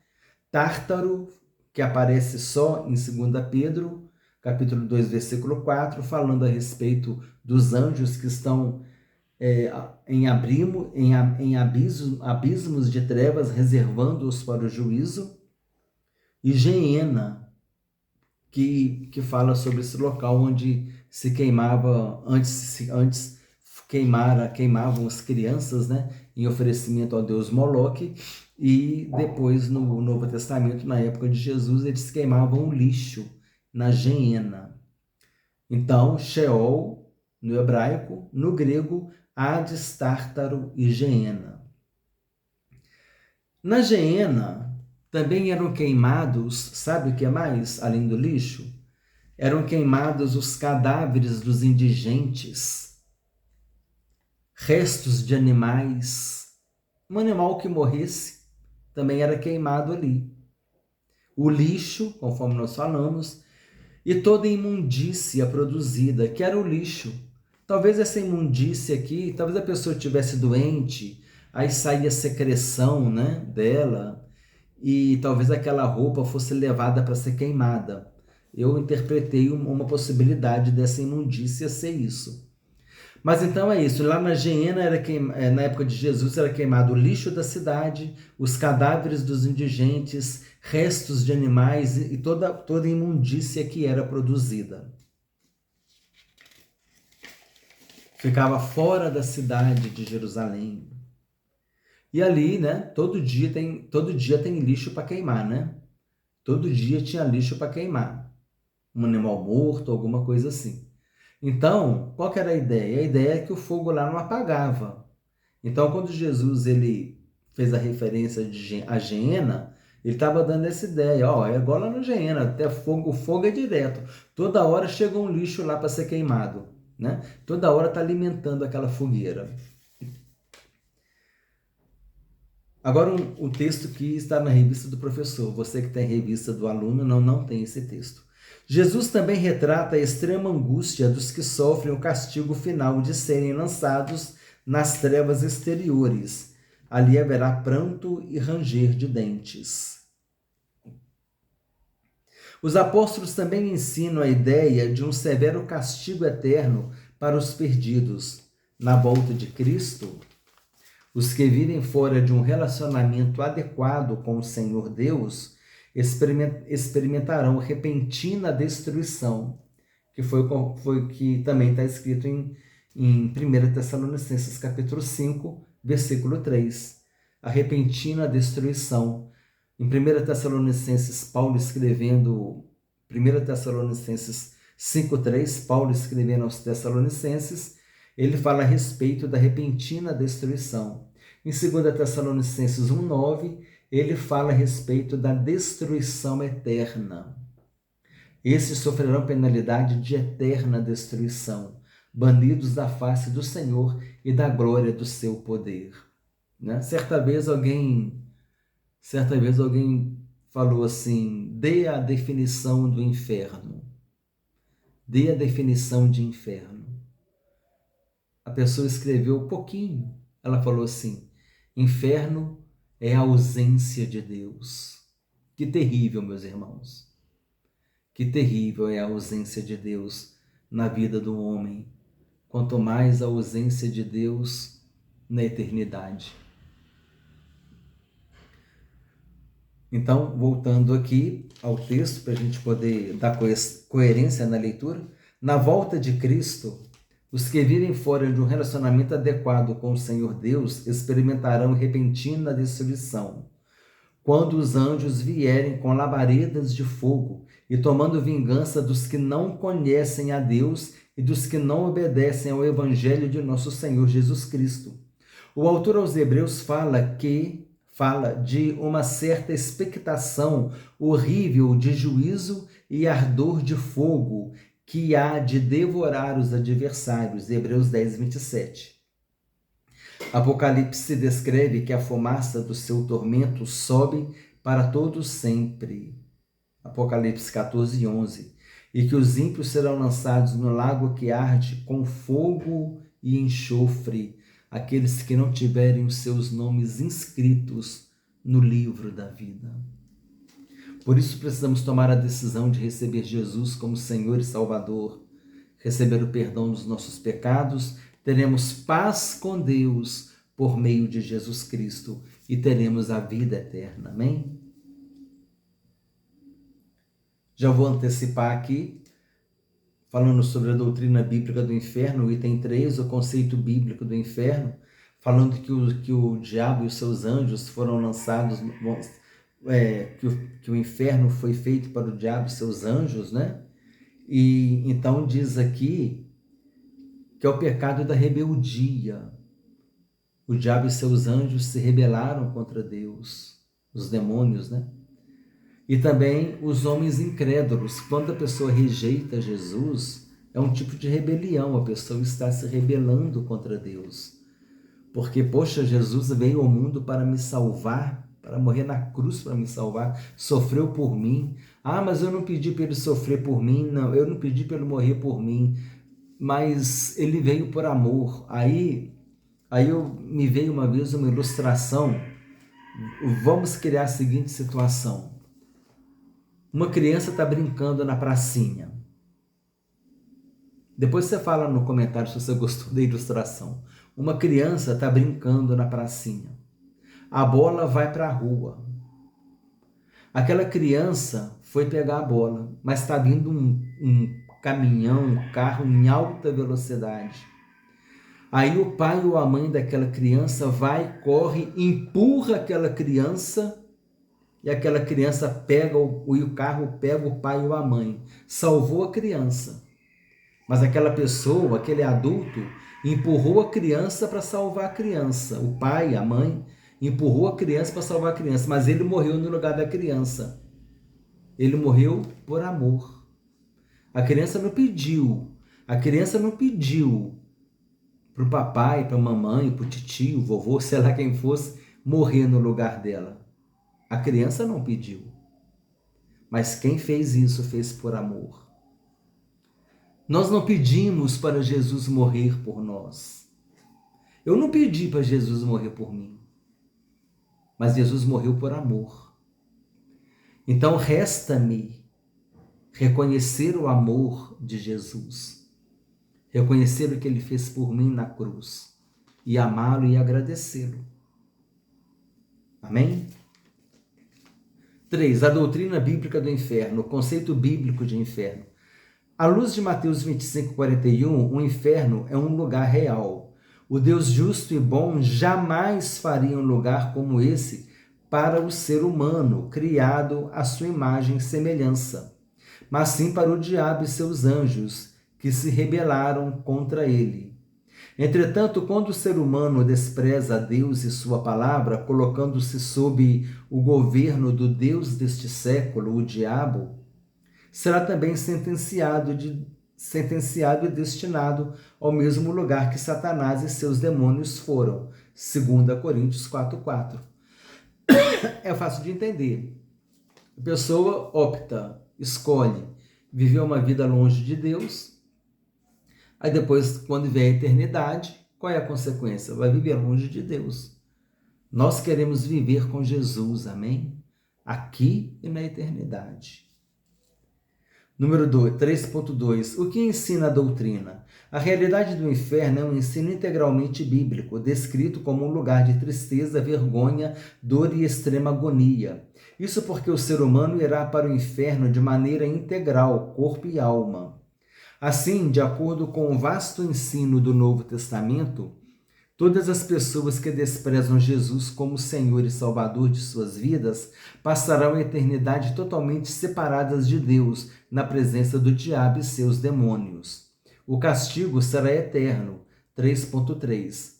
Tártaro, que aparece só em 2 Pedro, capítulo 2, versículo 4, falando a respeito dos anjos que estão em abismos de trevas, reservando-os para o juízo. E Geena, que fala sobre esse local onde se queimava, antes queimavam as crianças, né, em oferecimento ao deus Moloque, e depois no Novo Testamento, na época de Jesus, eles queimavam o lixo na Geena. Então, Sheol, no hebraico, no grego, Hades, Tártaro e Geena. Na Geena também eram queimados, sabe o que mais, além do lixo? Eram queimados os cadáveres dos indigentes, restos de animais. Um animal que morresse também era queimado ali. O lixo, conforme nós falamos, e toda imundícia produzida, que era o lixo. Talvez essa imundícia aqui, talvez a pessoa estivesse doente, aí saía secreção, né, dela, e talvez aquela roupa fosse levada para ser queimada. Eu interpretei uma possibilidade dessa imundícia ser isso. Mas então é isso, lá na Geena, na época de Jesus, era queimado o lixo da cidade, os cadáveres dos indigentes, restos de animais e toda imundícia que era produzida. ficava fora da cidade de Jerusalém. E ali, né, todo dia tem lixo para queimar, né? Todo dia tinha lixo para queimar. Um animal morto, alguma coisa assim. Então, qual que era a ideia? A ideia é que o fogo lá não apagava. Então, quando Jesus ele fez a referência à Geena, ele estava dando essa ideia, ó, é igual lá no Geena, até fogo, o fogo é direto. Toda hora chega um lixo lá para ser queimado, né? Toda hora está alimentando aquela fogueira. Agora, um texto que está na revista do professor. Você que tem revista do aluno, não tem esse texto. Jesus também retrata a extrema angústia dos que sofrem o castigo final de serem lançados nas trevas exteriores. Ali haverá pranto e ranger de dentes. Os apóstolos também ensinam a ideia de um severo castigo eterno para os perdidos. Na volta de Cristo, os que vivem fora de um relacionamento adequado com o Senhor Deus experimentarão repentina destruição, que foi que também está escrito em 1 Tessalonicenses capítulo 5, versículo 3. A repentina destruição. Em 1 Tessalonicenses, Paulo escrevendo, 1 Tessalonicenses 5:3, Paulo escrevendo aos Tessalonicenses, ele fala a respeito da repentina destruição. Em 2 Tessalonicenses 1:9, ele fala a respeito da destruição eterna. Esses sofrerão penalidade de eterna destruição, banidos da face do Senhor e da glória do seu poder. Né? Certa vez alguém falou assim, dê a definição do inferno. Dê a definição de inferno. A pessoa escreveu um pouquinho. Ela falou assim, inferno é a ausência de Deus. Que terrível, meus irmãos. Que terrível é a ausência de Deus na vida do homem. Quanto mais a ausência de Deus na eternidade. Então, voltando aqui ao texto, para a gente poder dar coerência na leitura, na volta de Cristo, os que vivem fora de um relacionamento adequado com o Senhor Deus experimentarão repentina destruição, quando os anjos vierem com labaredas de fogo e tomando vingança dos que não conhecem a Deus e dos que não obedecem ao Evangelho de nosso Senhor Jesus Cristo. O autor aos Hebreus fala de uma certa expectação horrível de juízo e ardor de fogo que há de devorar os adversários. Hebreus 10, 27. Apocalipse descreve que a fumaça do seu tormento sobe para todos sempre. Apocalipse 14, 11. E que os ímpios serão lançados no lago que arde com fogo e enxofre, aqueles que não tiverem os seus nomes inscritos no livro da vida. Por isso precisamos tomar a decisão de receber Jesus como Senhor e Salvador, receber o perdão dos nossos pecados, teremos paz com Deus por meio de Jesus Cristo e teremos a vida eterna. Amém? Já vou antecipar aqui, falando sobre a doutrina bíblica do inferno, item 3, o conceito bíblico do inferno, falando que o diabo e os seus anjos foram lançados, que o inferno foi feito para o diabo e seus anjos, né? E então diz aqui que é o pecado da rebeldia. O diabo e seus anjos se rebelaram contra Deus, os demônios, né? E também os homens incrédulos. Quando a pessoa rejeita Jesus, é um tipo de rebelião, a pessoa está se rebelando contra Deus. Porque, poxa, Jesus veio ao mundo para me salvar, para morrer na cruz para me salvar, sofreu por mim. Ah, mas eu não pedi para ele sofrer por mim, não, eu não pedi para ele morrer por mim, mas ele veio por amor. Aí me veio uma vez uma ilustração. Vamos criar a seguinte situação. Uma criança está brincando na pracinha. Depois você fala no comentário se você gostou da ilustração. Uma criança está brincando na pracinha. A bola vai para a rua. Aquela criança foi pegar a bola, mas está vindo um caminhão, um carro em alta velocidade. Aí o pai ou a mãe daquela criança vai, corre, empurra aquela criança e aquela criança pega o carro pega o pai ou a mãe. Salvou a criança. Mas aquela pessoa, aquele adulto, empurrou a criança para salvar a criança. O pai, a mãe, empurrou a criança para salvar a criança, mas ele morreu no lugar da criança. Ele morreu por amor. A criança não pediu. A criança não pediu para o papai, para a mamãe, para o tio, vovô, sei lá quem fosse, morrer no lugar dela. A criança não pediu. Mas quem fez isso fez por amor. Nós não pedimos para Jesus morrer por nós. Eu não pedi para Jesus morrer por mim. Mas Jesus morreu por amor. Então resta-me reconhecer o amor de Jesus. Reconhecer o que ele fez por mim na cruz. E amá-lo e agradecê-lo. Amém? 3. A doutrina bíblica do inferno, o conceito bíblico de inferno. À luz de Mateus 25:41, o inferno é um lugar real. O Deus justo e bom jamais faria um lugar como esse para o ser humano, criado à sua imagem e semelhança, mas sim para o diabo e seus anjos, que se rebelaram contra ele. Entretanto, quando o ser humano despreza a Deus e sua palavra, colocando-se sob o governo do Deus deste século, o diabo, será também sentenciado e destinado ao mesmo lugar que Satanás e seus demônios foram. 2 Coríntios 4:4. É fácil de entender. A pessoa opta, escolhe viver uma vida longe de Deus. Aí depois, quando vier a eternidade, qual é a consequência? Vai viver longe de Deus. Nós queremos viver com Jesus, amém? Aqui e na eternidade. Número 3.2. O que ensina a doutrina? A realidade do inferno é um ensino integralmente bíblico, descrito como um lugar de tristeza, vergonha, dor e extrema agonia. Isso porque o ser humano irá para o inferno de maneira integral, corpo e alma. Assim, de acordo com o vasto ensino do Novo Testamento, todas as pessoas que desprezam Jesus como Senhor e Salvador de suas vidas passarão a eternidade totalmente separadas de Deus, na presença do diabo e seus demônios. O castigo será eterno. 3.3.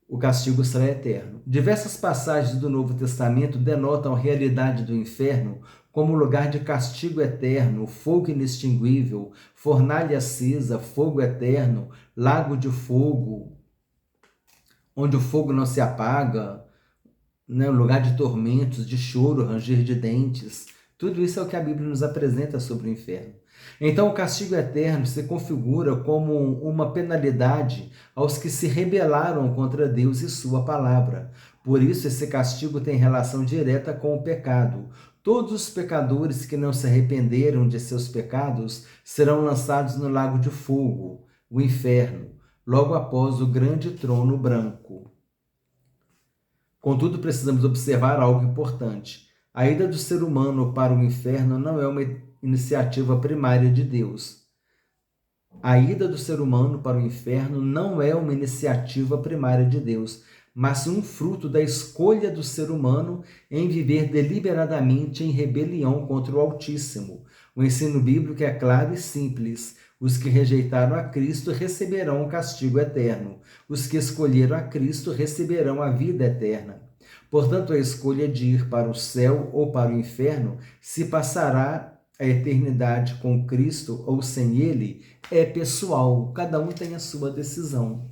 O castigo será eterno. Diversas passagens do Novo Testamento denotam a realidade do inferno como lugar de castigo eterno, fogo inextinguível, fornalha acesa, fogo eterno, lago de fogo, onde o fogo não se apaga, né? Lugar de tormentos, de choro, ranger de dentes. Tudo isso é o que a Bíblia nos apresenta sobre o inferno. Então, o castigo eterno se configura como uma penalidade aos que se rebelaram contra Deus e sua palavra. Por isso, esse castigo tem relação direta com o pecado. Todos os pecadores que não se arrependeram de seus pecados serão lançados no lago de fogo, o inferno, logo após o grande trono branco. Contudo, precisamos observar algo importante. A ida do ser humano para o inferno não é uma iniciativa primária de Deus. A ida do ser humano para o inferno não é uma iniciativa primária de Deus, mas um fruto da escolha do ser humano em viver deliberadamente em rebelião contra o Altíssimo. O ensino bíblico é claro e simples. Os que rejeitaram a Cristo receberão o castigo eterno. Os que escolheram a Cristo receberão a vida eterna. Portanto, a escolha de ir para o céu ou para o inferno, se passará a eternidade com Cristo ou sem Ele, é pessoal. Cada um tem a sua decisão.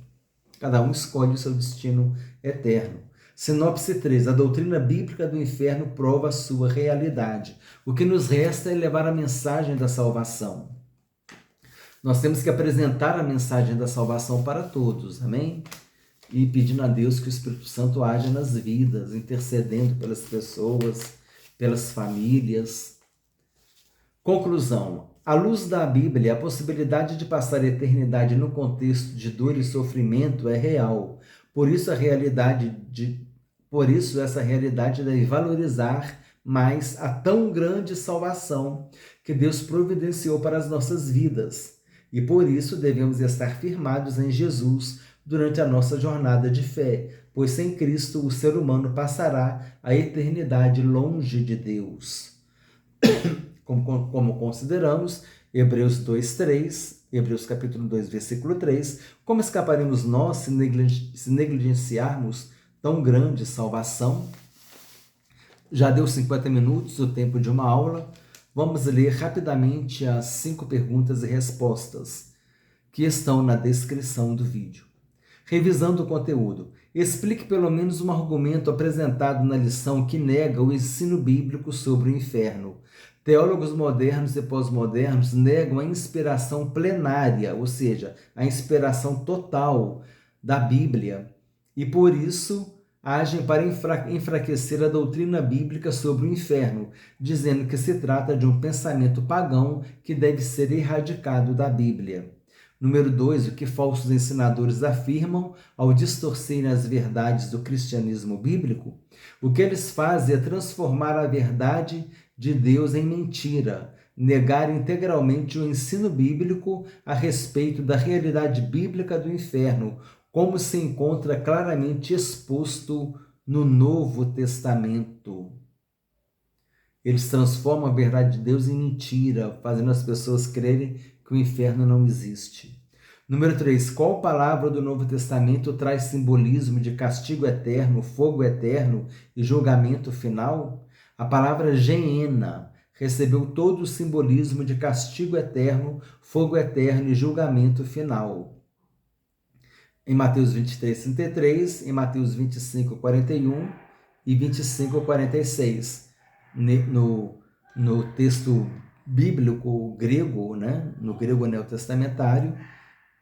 Cada um escolhe o seu destino eterno. Sinopse 3. A doutrina bíblica do inferno prova a sua realidade. O que nos resta é levar a mensagem da salvação. Nós temos que apresentar a mensagem da salvação para todos, amém? E pedindo a Deus que o Espírito Santo haja nas vidas, intercedendo pelas pessoas, pelas famílias. Conclusão. À luz da Bíblia, a possibilidade de passar a eternidade no contexto de dor e sofrimento é real. Por isso, essa realidade deve valorizar mais a tão grande salvação que Deus providenciou para as nossas vidas. E por isso devemos estar firmados em Jesus, durante a nossa jornada de fé, pois sem Cristo o ser humano passará a eternidade longe de Deus. Como consideramos, Hebreus 2:3, Hebreus capítulo 2, versículo 3, como escaparemos nós se negligenciarmos tão grande salvação? Já deu 50 minutos, o tempo de uma aula. Vamos ler rapidamente as 5 perguntas e respostas que estão na descrição do vídeo. Revisando o conteúdo, explique pelo menos um argumento apresentado na lição que nega o ensino bíblico sobre o inferno. Teólogos modernos e pós-modernos negam a inspiração plenária, ou seja, a inspiração total da Bíblia, e por isso agem para enfraquecer a doutrina bíblica sobre o inferno, dizendo que se trata de um pensamento pagão que deve ser erradicado da Bíblia. Número 2, o que falsos ensinadores afirmam ao distorcerem as verdades do cristianismo bíblico? O que eles fazem é transformar a verdade de Deus em mentira, negar integralmente o ensino bíblico a respeito da realidade bíblica do inferno, como se encontra claramente exposto no Novo Testamento. Eles transformam a verdade de Deus em mentira, fazendo as pessoas crerem que o inferno não existe. Número 3. Qual palavra do Novo Testamento traz simbolismo de castigo eterno, fogo eterno e julgamento final? A palavra Geena recebeu todo o simbolismo de castigo eterno, fogo eterno e julgamento final. Em Mateus 23:33, em Mateus 25:41 e 25:46. No texto bíblico grego, né? No grego neotestamentário,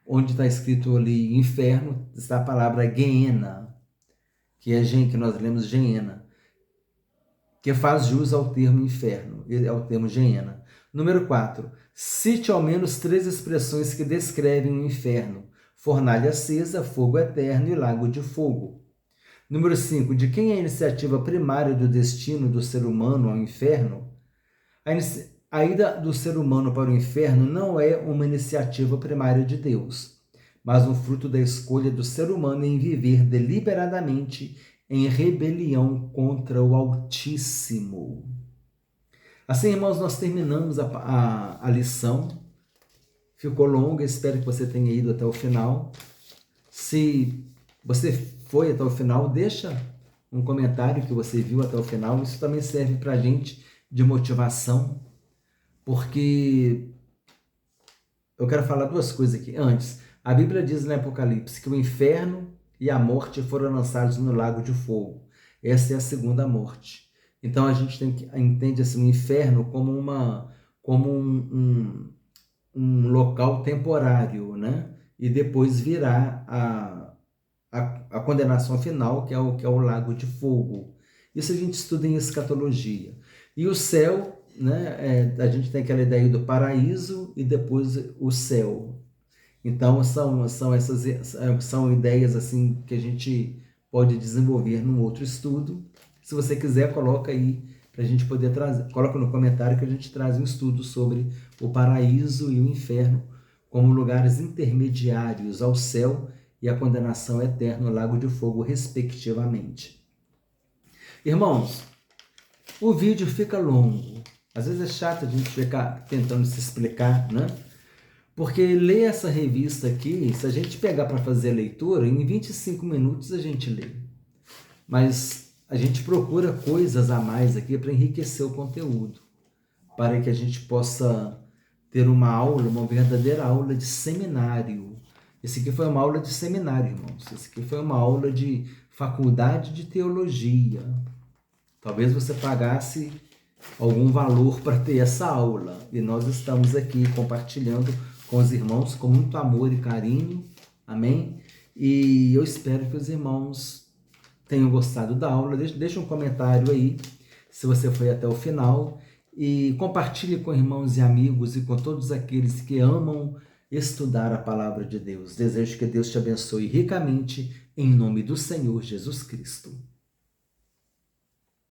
onde está escrito ali inferno, está a palavra Geena, que nós lemos Geena, que faz jus ao termo inferno, ao termo Geena. Número 4. Cite ao menos 3 expressões que descrevem o inferno: fornalha acesa, fogo eterno e lago de fogo. Número 5. De quem é a iniciativa primária do destino do ser humano ao inferno? A ida do ser humano para o inferno não é uma iniciativa primária de Deus, mas um fruto da escolha do ser humano em viver deliberadamente em rebelião contra o Altíssimo. Assim, irmãos, nós terminamos a lição. Ficou longa, espero que você tenha ido até o final. Se você foi até o final, deixa um comentário que você viu até o final. Isso também serve para a gente de motivação, porque eu quero falar 2 coisas aqui. Antes, a Bíblia diz no Apocalipse que o inferno e a morte foram lançados no lago de fogo. Essa é a segunda morte. Então a gente entende assim, o inferno como um local temporário, né? E depois virá a condenação final, que é o lago de fogo. Isso a gente estuda em escatologia. E o céu, né? A gente tem aquela ideia do paraíso e depois o céu. Então são ideias assim que a gente pode desenvolver num outro estudo. Se você quiser, coloca aí para a gente poder trazer. Coloca no comentário que a gente traz um estudo sobre o paraíso e o inferno como lugares intermediários ao céu e a condenação eterna no lago de fogo, respectivamente. Irmãos, o vídeo fica longo. Às vezes é chato a gente ficar tentando se explicar, né? Porque ler essa revista aqui, se a gente pegar para fazer a leitura, em 25 minutos a gente lê. Mas a gente procura coisas a mais aqui para enriquecer o conteúdo, para que a gente possa ter uma aula, uma verdadeira aula de seminário. Esse aqui foi uma aula de seminário, irmãos. Esse aqui foi uma aula de faculdade de teologia. Talvez você pagasse algum valor para ter essa aula. E nós estamos aqui compartilhando com os irmãos com muito amor e carinho. Amém? E eu espero que os irmãos tenham gostado da aula. Deixa um comentário aí, se você foi até o final. E compartilhe com irmãos e amigos e com todos aqueles que amam estudar a palavra de Deus. Desejo que Deus te abençoe ricamente, em nome do Senhor Jesus Cristo.